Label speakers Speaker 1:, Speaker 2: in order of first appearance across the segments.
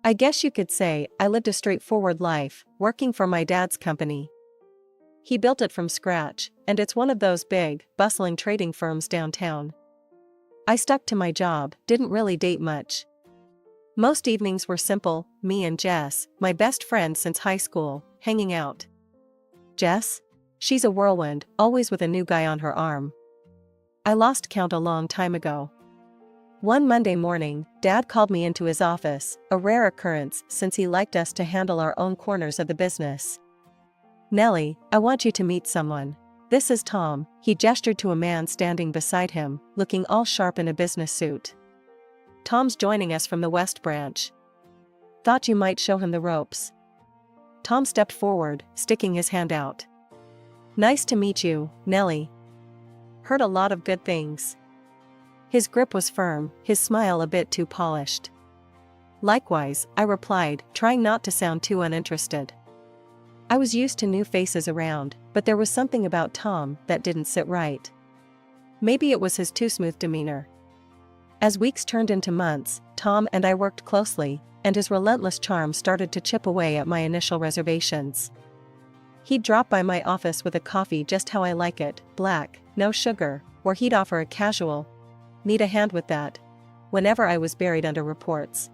Speaker 1: I guess you could say I lived a straightforward life, working for my dad's company. He built it from scratch, and it's one of those big, bustling trading firms downtown. I stuck to my job, didn't really date much. Most evenings were simple, me and Jess, my best friend since high school, hanging out. Jess? She's a whirlwind, always with a new guy on her arm. I lost count a long time ago. One Monday morning, Dad called me into his office, a rare occurrence since he liked us to handle our own corners of the business. Nellie, I want you to meet someone. This is Tom. He gestured to a man standing beside him, looking all sharp in a business suit. Tom's joining us from the West Branch. Thought you might show him the ropes. Tom stepped forward, sticking his hand out. Nice to meet you, Nellie. Heard a lot of good things. His grip was firm, his smile a bit too polished. Likewise, I replied, trying not to sound too uninterested. I was used to new faces around, but there was something about Tom that didn't sit right. Maybe it was his too smooth demeanor. As weeks turned into months, Tom and I worked closely, and his relentless charm started to chip away at my initial reservations. He'd drop by my office with a coffee just how I like it, black, no sugar, or he'd offer a casual, "Need a hand with that?" whenever I was buried under reports.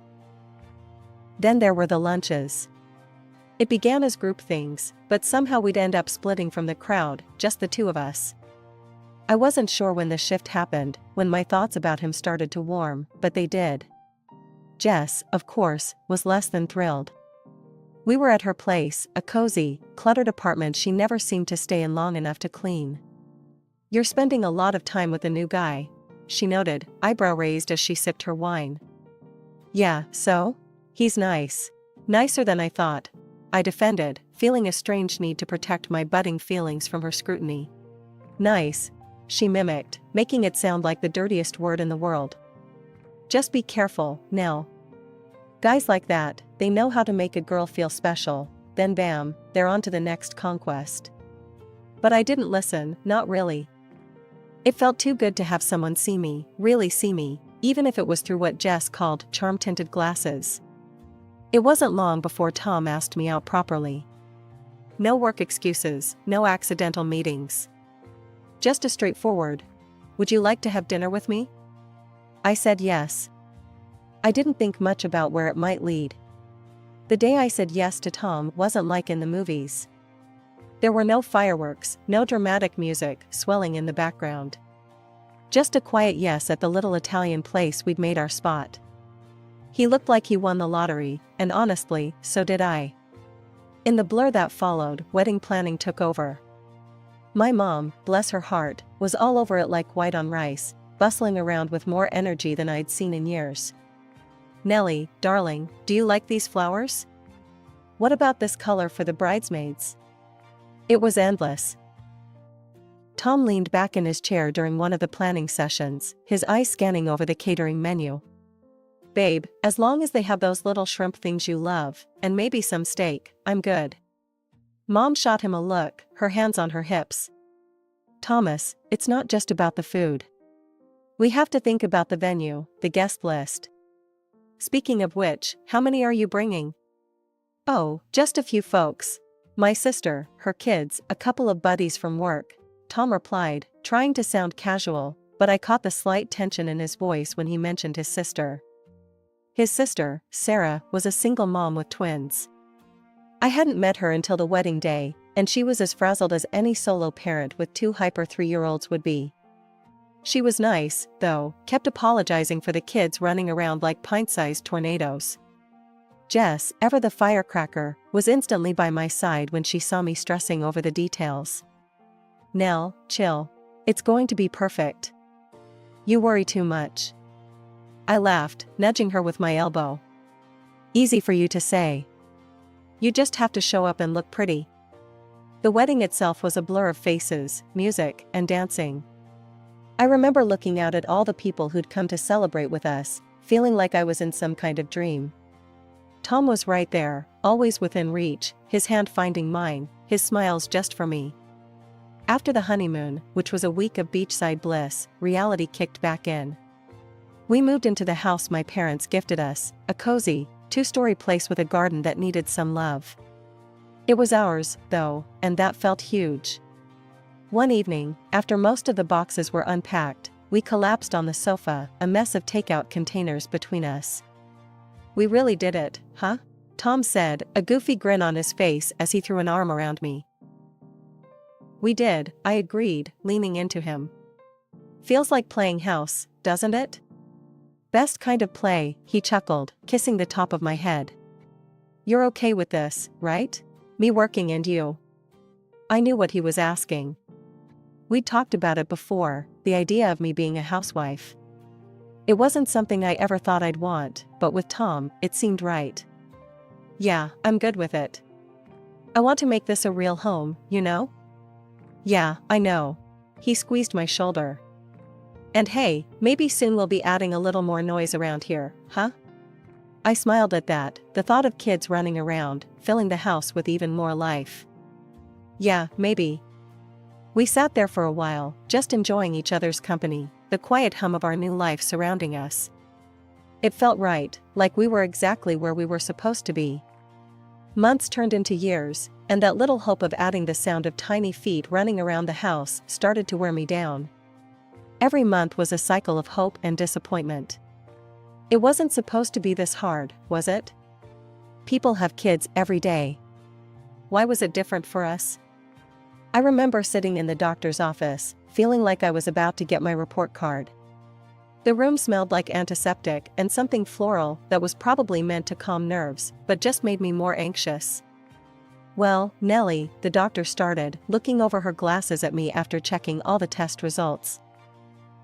Speaker 1: Then there were the lunches. It began as group things, but somehow we'd end up splitting from the crowd, just the two of us. I wasn't sure when the shift happened, when my thoughts about him started to warm, but they did. Jess, of course, was less than thrilled. We were at her place, a cozy, cluttered apartment she never seemed to stay in long enough to clean. "You're spending a lot of time with the new guy," she noted, eyebrow raised as she sipped her wine. "Yeah, so? He's nice. Nicer than I thought," I defended, feeling a strange need to protect my budding feelings from her scrutiny. "Nice," she mimicked, making it sound like the dirtiest word in the world. "Just be careful, Nell. Guys like that, they know how to make a girl feel special, then bam, they're on to the next conquest." But I didn't listen, not really. It felt too good to have someone see me, really see me, even if it was through what Jess called charm-tinted glasses. It wasn't long before Tom asked me out properly. No work excuses, no accidental meetings. Just a straightforward, "Would you like to have dinner with me?" I said yes. I didn't think much about where it might lead. The day I said yes to Tom wasn't like in the movies. There were no fireworks, no dramatic music swelling in the background. Just a quiet yes at the little Italian place we'd made our spot. He looked like he won the lottery, and honestly, so did I. In the blur that followed, wedding planning took over. My mom, bless her heart, was all over it like white on rice, bustling around with more energy than I'd seen in years. "Nellie, darling, do you like these flowers? What about this color for the bridesmaids?" It was endless. Tom leaned back in his chair during one of the planning sessions, his eyes scanning over the catering menu. "Babe, as long as they have those little shrimp things you love, and maybe some steak, I'm good." Mom shot him a look, her hands on her hips. "Thomas, it's not just about the food. We have to think about the venue, the guest list. Speaking of which, how many are you bringing?" "Oh, just a few folks. My sister, her kids, a couple of buddies from work," Tom replied, trying to sound casual, but I caught the slight tension in his voice when he mentioned his sister. His sister, Sarah, was a single mom with twins. I hadn't met her until the wedding day, and she was as frazzled as any solo parent with two hyper 3-year-olds would be. She was nice, though, kept apologizing for the kids running around like pint-sized tornadoes. Jess, ever the firecracker, was instantly by my side when she saw me stressing over the details. "Nell, chill. It's going to be perfect. You worry too much." I laughed, nudging her with my elbow. "Easy for you to say. You just have to show up and look pretty." The wedding itself was a blur of faces, music, and dancing. I remember looking out at all the people who'd come to celebrate with us, feeling like I was in some kind of dream. Tom was right there, always within reach, his hand finding mine, his smiles just for me. After the honeymoon, which was a week of beachside bliss, reality kicked back in. We moved into the house my parents gifted us, a cozy, two-story place with a garden that needed some love. It was ours, though, and that felt huge. One evening, after most of the boxes were unpacked, we collapsed on the sofa, a mess of takeout containers between us. "We really did it, huh?" Tom said, a goofy grin on his face as he threw an arm around me. "We did," I agreed, leaning into him. "Feels like playing house, doesn't it?" "Best kind of play," he chuckled, kissing the top of my head. "You're okay with this, right? Me working and you?" I knew what he was asking. We'd talked about it before, the idea of me being a housewife. It wasn't something I ever thought I'd want, but with Tom, it seemed right. "Yeah, I'm good with it. I want to make this a real home, you know?" "Yeah, I know." He squeezed my shoulder. "And hey, maybe soon we'll be adding a little more noise around here, huh?" I smiled at that, the thought of kids running around, filling the house with even more life. "Yeah, maybe." We sat there for a while, just enjoying each other's company, the quiet hum of our new life surrounding us. It felt right, like we were exactly where we were supposed to be. Months turned into years, and that little hope of adding the sound of tiny feet running around the house started to wear me down. Every month was a cycle of hope and disappointment. It wasn't supposed to be this hard, was it? People have kids every day. Why was it different for us? I remember sitting in the doctor's office, feeling like I was about to get my report card. The room smelled like antiseptic and something floral that was probably meant to calm nerves, but just made me more anxious. "Well, Nellie," the doctor started, looking over her glasses at me after checking all the test results.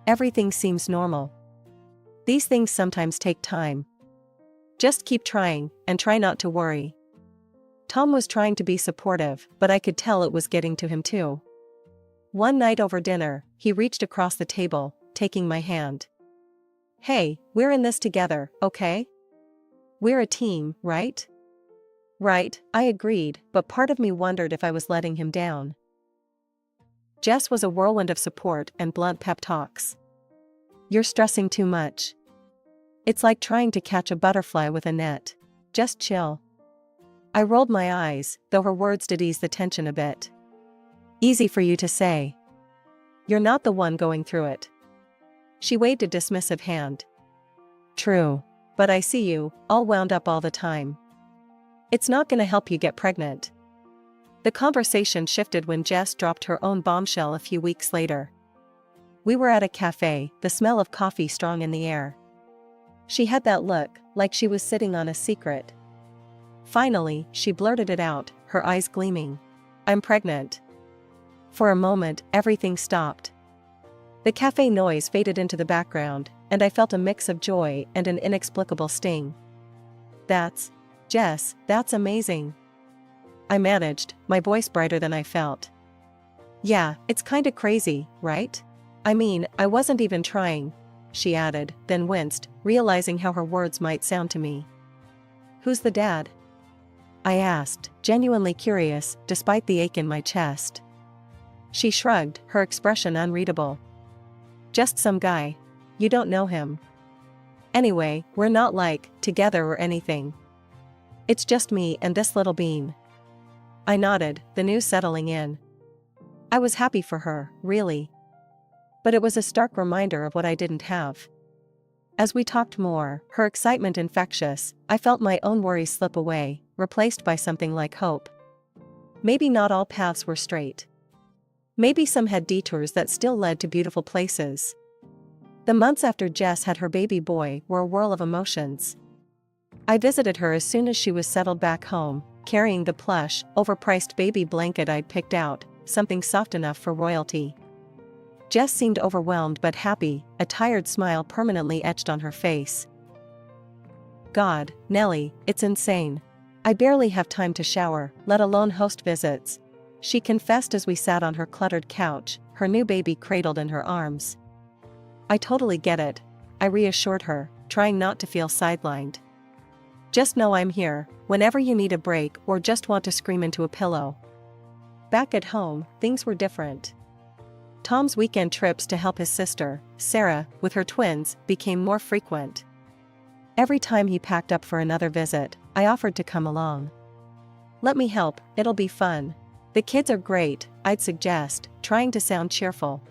Speaker 1: "Everything seems normal. These things sometimes take time. Just keep trying, and try not to worry." Tom was trying to be supportive, but I could tell it was getting to him too. One night over dinner, he reached across the table, taking my hand. "Hey, we're in this together, okay? We're a team, right?" "Right," I agreed, but part of me wondered if I was letting him down. Jess was a whirlwind of support and blunt pep talks. "You're stressing too much. It's like trying to catch a butterfly with a net. Just chill." I rolled my eyes, though her words did ease the tension a bit. "Easy for you to say. You're not the one going through it." She waved a dismissive hand. "True. But I see you, all wound up all the time. It's not gonna help you get pregnant." The conversation shifted when Jess dropped her own bombshell a few weeks later. We were at a cafe, the smell of coffee strong in the air. She had that look, like she was sitting on a secret. Finally, she blurted it out, her eyes gleaming. "I'm pregnant." For a moment, everything stopped. The cafe noise faded into the background, and I felt a mix of joy and an inexplicable sting. Jess, that's amazing." I managed, my voice brighter than I felt. "Yeah, it's kinda crazy, right? I mean, I wasn't even trying," she added, then winced, realizing how her words might sound to me. "Who's the dad?" I asked, genuinely curious, despite the ache in my chest. She shrugged, her expression unreadable. "Just some guy. You don't know him. Anyway, we're not together or anything. It's just me and this little bean." I nodded, the news settling in. I was happy for her, really. But it was a stark reminder of what I didn't have. As we talked more, her excitement infectious, I felt my own worries slip away, replaced by something like hope. Maybe not all paths were straight. Maybe some had detours that still led to beautiful places. The months after Jess had her baby boy were a whirl of emotions. I visited her as soon as she was settled back home, carrying the plush, overpriced baby blanket I'd picked out, something soft enough for royalty. Jess seemed overwhelmed but happy, a tired smile permanently etched on her face. "God, Nellie, it's insane. I barely have time to shower, let alone host visits," she confessed as we sat on her cluttered couch, her new baby cradled in her arms. "I totally get it," I reassured her, trying not to feel sidelined. "Just know I'm here, whenever you need a break or just want to scream into a pillow." Back at home, things were different. Tom's weekend trips to help his sister, Sarah, with her twins, became more frequent. Every time he packed up for another visit, I offered to come along. "Let me help, it'll be fun. The kids are great," I'd suggest, trying to sound cheerful.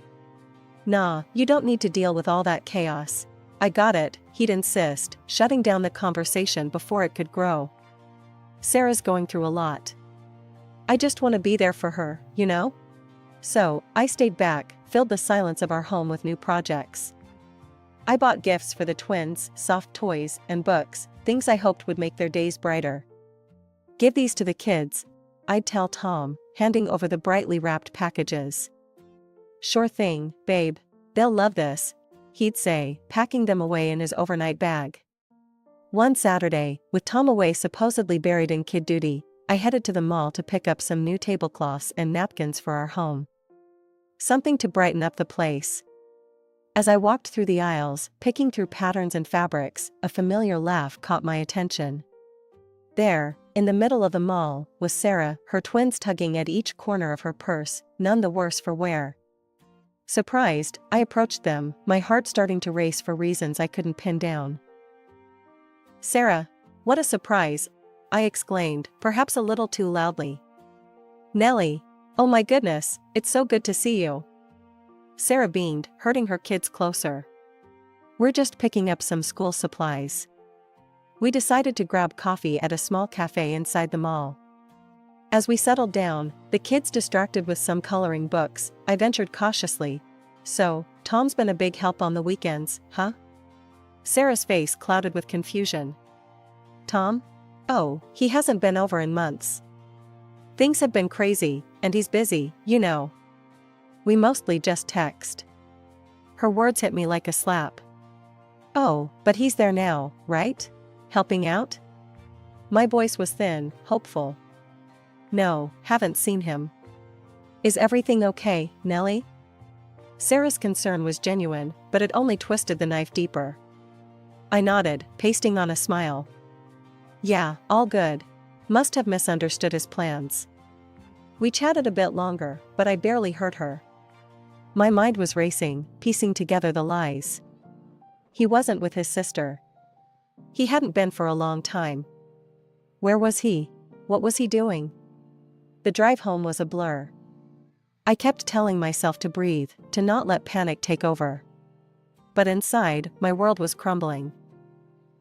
Speaker 1: "Nah, you don't need to deal with all that chaos. I got it," he'd insist, shutting down the conversation before it could grow. "Sarah's going through a lot. I just want to be there for her, you know?" So, I stayed back, filled the silence of our home with new projects. I bought gifts for the twins, soft toys, and books, things I hoped would make their days brighter. "Give these to the kids," I'd tell Tom, handing over the brightly wrapped packages. "Sure thing, babe. They'll love this," he'd say, packing them away in his overnight bag. One Saturday, with Tom away supposedly buried in kid duty, I headed to the mall to pick up some new tablecloths and napkins for our home. Something to brighten up the place. As I walked through the aisles, picking through patterns and fabrics, a familiar laugh caught my attention. There, in the middle of the mall, was Sarah, her twins tugging at each corner of her purse, none the worse for wear. Surprised, I approached them, my heart starting to race for reasons I couldn't pin down. "Sarah, what a surprise!" I exclaimed, perhaps a little too loudly. "Nellie, oh my goodness, it's so good to see you." Sarah beamed, herding her kids closer. "We're just picking up some school supplies." We decided to grab coffee at a small cafe inside the mall. As we settled down, the kids distracted with some coloring books, I ventured cautiously, "So, Tom's been a big help on the weekends, huh?" Sarah's face clouded with confusion. "Tom? Oh, he hasn't been over in months. Things have been crazy, and he's busy, you know. We mostly just text." Her words hit me like a slap. "Oh, but he's there now, right? Helping out?" My voice was thin, hopeful. "No, haven't seen him." "Is everything okay, Nellie?" Sarah's concern was genuine, but it only twisted the knife deeper. I nodded, pasting on a smile. "Yeah, all good. Must have misunderstood his plans." We chatted a bit longer, but I barely heard her. My mind was racing, piecing together the lies. He wasn't with his sister. He hadn't been for a long time. Where was he? What was he doing? The drive home was a blur. I kept telling myself to breathe, to not let panic take over. But inside, my world was crumbling.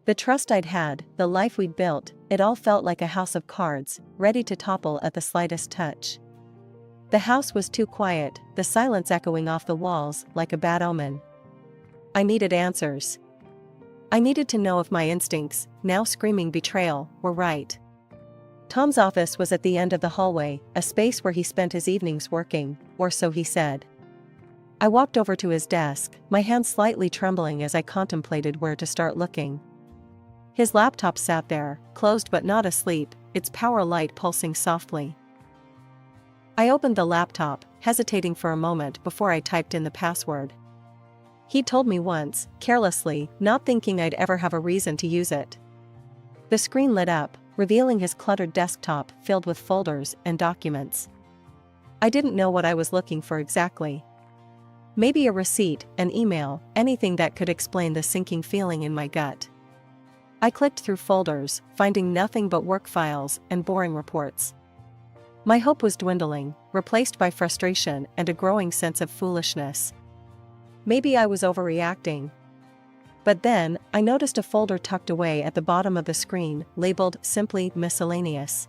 Speaker 1: The trust I'd had, the life we'd built, it all felt like a house of cards, ready to topple at the slightest touch. The house was too quiet, the silence echoing off the walls like a bad omen. I needed answers. I needed to know if my instincts, now screaming betrayal, were right. Tom's office was at the end of the hallway, a space where he spent his evenings working, or so he said. I walked over to his desk, my hands slightly trembling as I contemplated where to start looking. His laptop sat there, closed but not asleep, its power light pulsing softly. I opened the laptop, hesitating for a moment before I typed in the password. He'd told me once, carelessly, not thinking I'd ever have a reason to use it. The screen lit up, revealing his cluttered desktop filled with folders and documents. I didn't know what I was looking for exactly. Maybe a receipt, an email, anything that could explain the sinking feeling in my gut. I clicked through folders, finding nothing but work files and boring reports. My hope was dwindling, replaced by frustration and a growing sense of foolishness. Maybe I was overreacting. But then, I noticed a folder tucked away at the bottom of the screen, labeled simply Miscellaneous.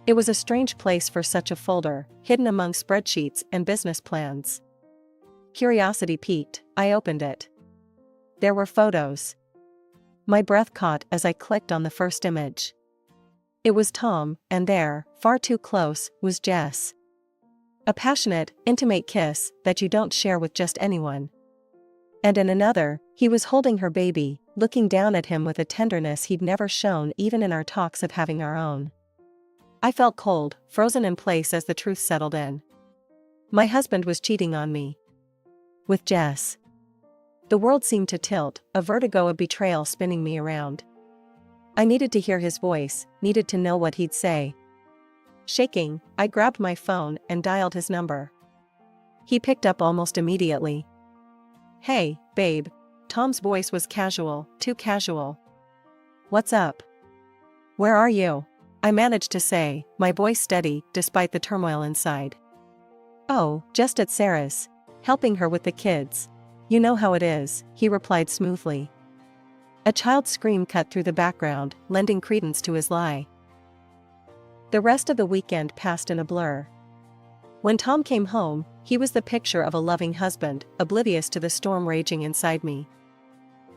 Speaker 1: It was a strange place for such a folder, hidden among spreadsheets and business plans. Curiosity piqued, I opened it. There were photos. My breath caught as I clicked on the first image. It was Tom, and there, far too close, was Jess. A passionate, intimate kiss that you don't share with just anyone. And in another, he was holding her baby, looking down at him with a tenderness he'd never shown even in our talks of having our own. I felt cold, frozen in place as the truth settled in. My husband was cheating on me. With Jess. The world seemed to tilt, a vertigo of betrayal spinning me around. I needed to hear his voice, needed to know what he'd say. Shaking, I grabbed my phone and dialed his number. He picked up almost immediately. "Hey, babe." Tom's voice was casual, too casual. What's up? Where are you? I managed to say, my voice steady despite the turmoil inside. Oh, just at Sarah's. Helping her with the kids. You know how it is, he replied smoothly. A child's scream cut through the background, lending credence to his lie. The rest of the weekend passed in a blur. When Tom came home, he was the picture of a loving husband, oblivious to the storm raging inside me.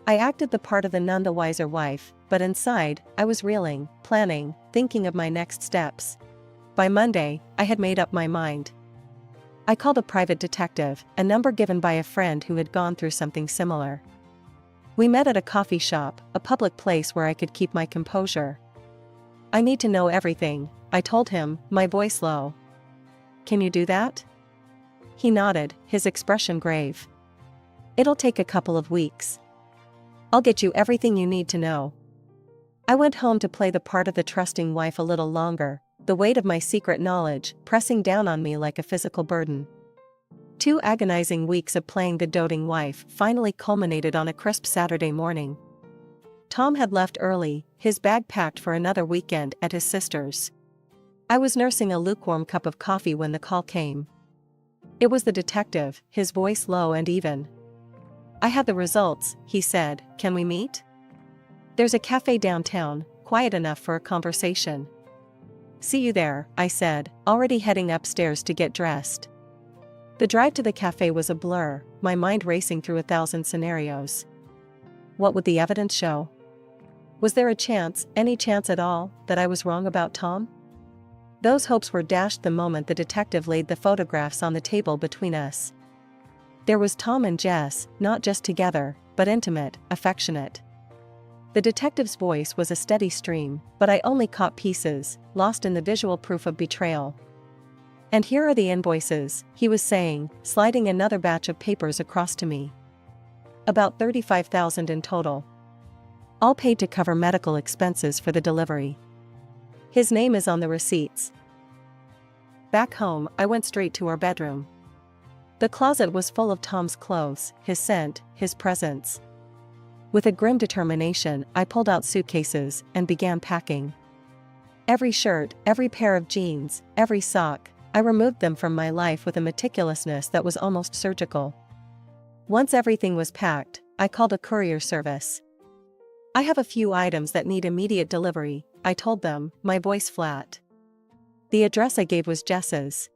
Speaker 1: I acted the part of the none the wiser wife, but inside, I was reeling, planning, thinking of my next steps. By Monday, I had made up my mind. I called a private detective, a number given by a friend who had gone through something similar. We met at a coffee shop, a public place where I could keep my composure. I need to know everything, I told him, my voice low. Can you do that? He nodded, his expression grave. It'll take a couple of weeks. I'll get you everything you need to know. I went home to play the part of the trusting wife a little longer, the weight of my secret knowledge pressing down on me like a physical burden. 2 agonizing weeks of playing the doting wife finally culminated on a crisp Saturday morning. Tom had left early, his bag packed for another weekend at his sister's. I was nursing a lukewarm cup of coffee when the call came. It was the detective, his voice low and even. I have the results, he said, can we meet? There's a cafe downtown, quiet enough for a conversation. See you there, I said, already heading upstairs to get dressed. The drive to the cafe was a blur, my mind racing through 1,000 scenarios. What would the evidence show? Was there a chance, any chance at all, that I was wrong about Tom? Those hopes were dashed the moment the detective laid the photographs on the table between us. There was Tom and Jess, not just together, but intimate, affectionate. The detective's voice was a steady stream, but I only caught pieces, lost in the visual proof of betrayal. And here are the invoices, he was saying, sliding another batch of papers across to me. About $35,000 in total. All paid to cover medical expenses for the delivery. His name is on the receipts. Back home, I went straight to our bedroom. The closet was full of Tom's clothes, his scent, his presence. With a grim determination, I pulled out suitcases and began packing. Every shirt, every pair of jeans, every sock, I removed them from my life with a meticulousness that was almost surgical. Once everything was packed, I called a courier service. I have a few items that need immediate delivery, I told them, my voice flat. The address I gave was Jess's.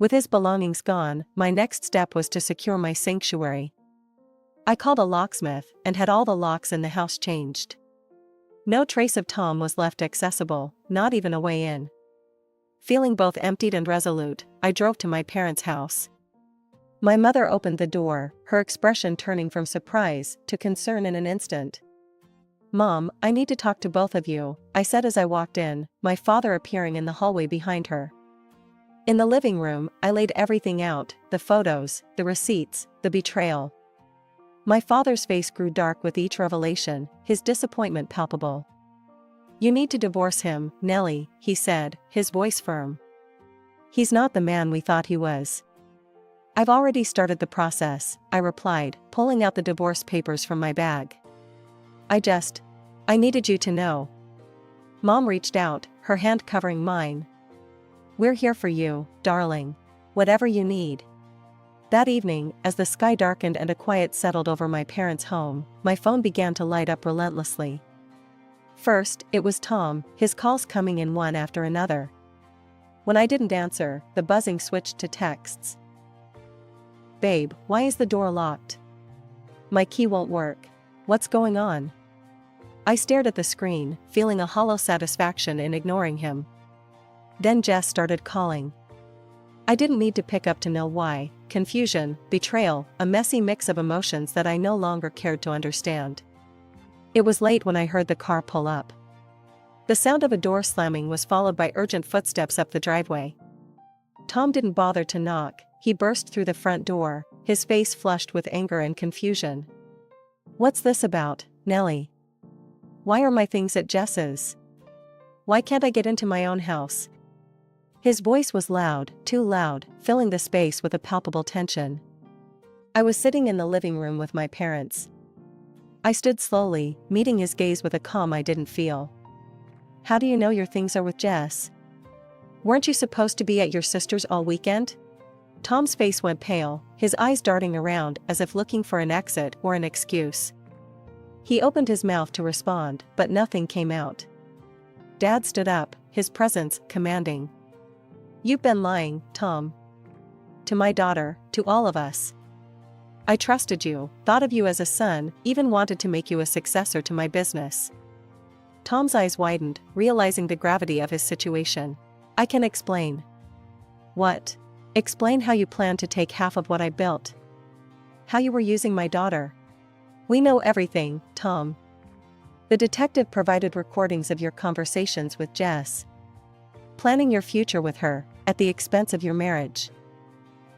Speaker 1: With his belongings gone, my next step was to secure my sanctuary. I called a locksmith and had all the locks in the house changed. No trace of Tom was left accessible, not even a way in. Feeling both emptied and resolute, I drove to my parents' house. My mother opened the door, her expression turning from surprise to concern in an instant. Mom, I need to talk to both of you, I said as I walked in, my father appearing in the hallway behind her. In the living room, I laid everything out, the photos, the receipts, the betrayal. My father's face grew dark with each revelation, his disappointment palpable. You need to divorce him, Nellie, he said, his voice firm. He's not the man we thought he was. I've already started the process, I replied, pulling out the divorce papers from my bag. I needed you to know. Mom reached out, her hand covering mine. We're here for you, darling. Whatever you need. That evening, as the sky darkened and a quiet settled over my parents' home, my phone began to light up relentlessly. First, it was Tom, his calls coming in one after another. When I didn't answer, the buzzing switched to texts. Babe, why is the door locked? My key won't work. What's going on? I stared at the screen, feeling a hollow satisfaction in ignoring him. Then Jess started calling. I didn't need to pick up to know why. Confusion, betrayal, a messy mix of emotions that I no longer cared to understand. It was late when I heard the car pull up. The sound of a door slamming was followed by urgent footsteps up the driveway. Tom didn't bother to knock, he burst through the front door, his face flushed with anger and confusion. What's this about, Nellie? Why are my things at Jess's? Why can't I get into my own house? His voice was loud, too loud, filling the space with a palpable tension. I was sitting in the living room with my parents. I stood slowly, meeting his gaze with a calm I didn't feel. How do you know your things are with Jess? Weren't you supposed to be at your sister's all weekend? Tom's face went pale, his eyes darting around as if looking for an exit or an excuse. He opened his mouth to respond, but nothing came out. Dad stood up, his presence commanding. You've been lying, Tom. To my daughter, to all of us. I trusted you, thought of you as a son, even wanted to make you a successor to my business. Tom's eyes widened, realizing the gravity of his situation. I can explain. What? Explain how you planned to take half of what I built. How you were using my daughter. We know everything, Tom. The detective provided recordings of your conversations with Jess. Planning your future with her, at the expense of your marriage.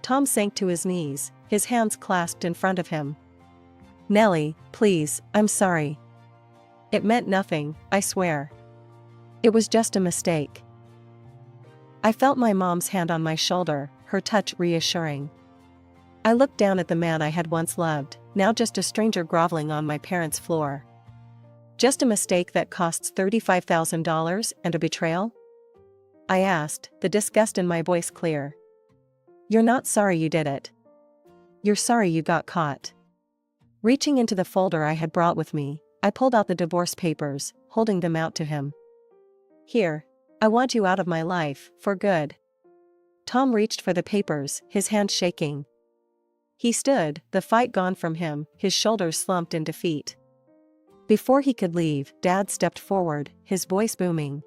Speaker 1: Tom sank to his knees, his hands clasped in front of him. Nellie, please, I'm sorry. It meant nothing, I swear. It was just a mistake. I felt my mom's hand on my shoulder, her touch reassuring. I looked down at the man I had once loved, now just a stranger groveling on my parents' floor. Just a mistake that costs $35,000 and a betrayal? I asked, the disgust in my voice clear. You're not sorry you did it. You're sorry you got caught. Reaching into the folder I had brought with me, I pulled out the divorce papers, holding them out to him. Here. I want you out of my life, for good. Tom reached for the papers, his hand shaking. He stood, the fight gone from him, his shoulders slumped in defeat. Before he could leave, Dad stepped forward, his voice booming.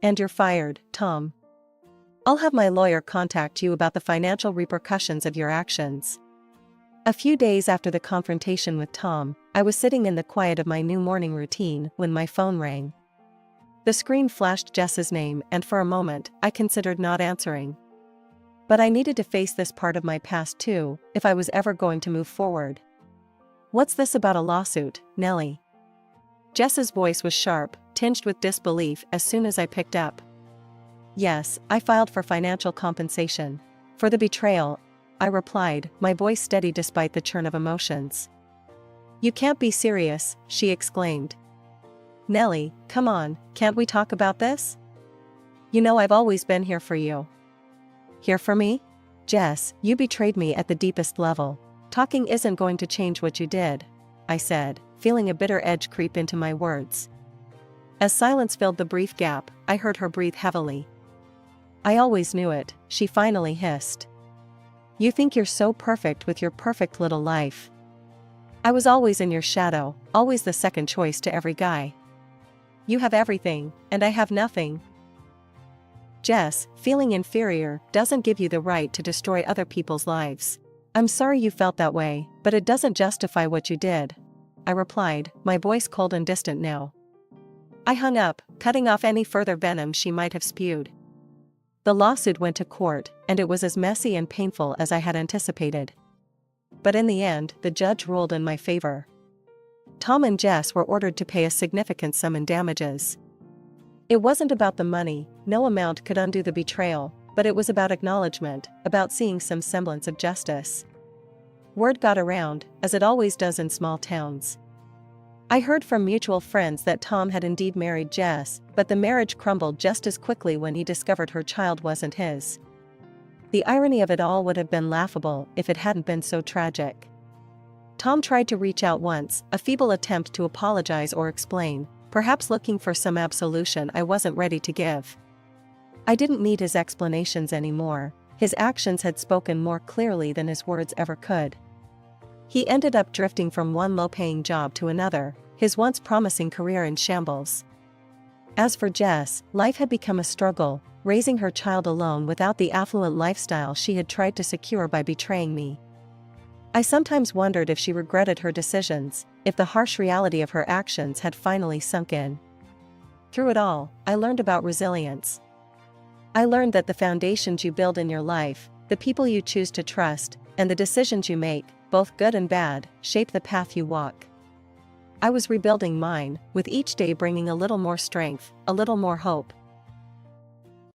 Speaker 1: And you're fired, Tom. I'll have my lawyer contact you about the financial repercussions of your actions. A few days after the confrontation with Tom, I was sitting in the quiet of my new morning routine when my phone rang. The screen flashed Jess's name, and for a moment, I considered not answering. But I needed to face this part of my past too, if I was ever going to move forward. What's this about a lawsuit, Nellie? Jess's voice was sharp, tinged with disbelief as soon as I picked up. Yes, I filed for financial compensation. For the betrayal, I replied, my voice steady despite the churn of emotions. You can't be serious, she exclaimed. Nellie, come on, can't we talk about this? You know I've always been here for you. Here for me? Jess, you betrayed me at the deepest level. Talking isn't going to change what you did, I said, feeling a bitter edge creep into my words. As silence filled the brief gap, I heard her breathe heavily. I always knew it, she finally hissed. You think you're so perfect with your perfect little life. I was always in your shadow, always the second choice to every guy. You have everything, and I have nothing. Jess, feeling inferior doesn't give you the right to destroy other people's lives. I'm sorry you felt that way, but it doesn't justify what you did, I replied, my voice cold and distant now. I hung up, cutting off any further venom she might have spewed. The lawsuit went to court, and it was as messy and painful as I had anticipated. But in the end, the judge ruled in my favor. Tom and Jess were ordered to pay a significant sum in damages. It wasn't about the money, no amount could undo the betrayal, but it was about acknowledgement, about seeing some semblance of justice. Word got around, as it always does in small towns. I heard from mutual friends that Tom had indeed married Jess, but the marriage crumbled just as quickly when he discovered her child wasn't his. The irony of it all would have been laughable if it hadn't been so tragic. Tom tried to reach out once, a feeble attempt to apologize or explain, perhaps looking for some absolution I wasn't ready to give. I didn't need his explanations anymore, his actions had spoken more clearly than his words ever could. He ended up drifting from one low-paying job to another, his once promising career in shambles. As for Jess, life had become a struggle, raising her child alone without the affluent lifestyle she had tried to secure by betraying me. I sometimes wondered if she regretted her decisions, if the harsh reality of her actions had finally sunk in. Through it all, I learned about resilience. I learned that the foundations you build in your life, the people you choose to trust, and the decisions you make, both good and bad, shape the path you walk. I was rebuilding mine, with each day bringing a little more strength, a little more hope,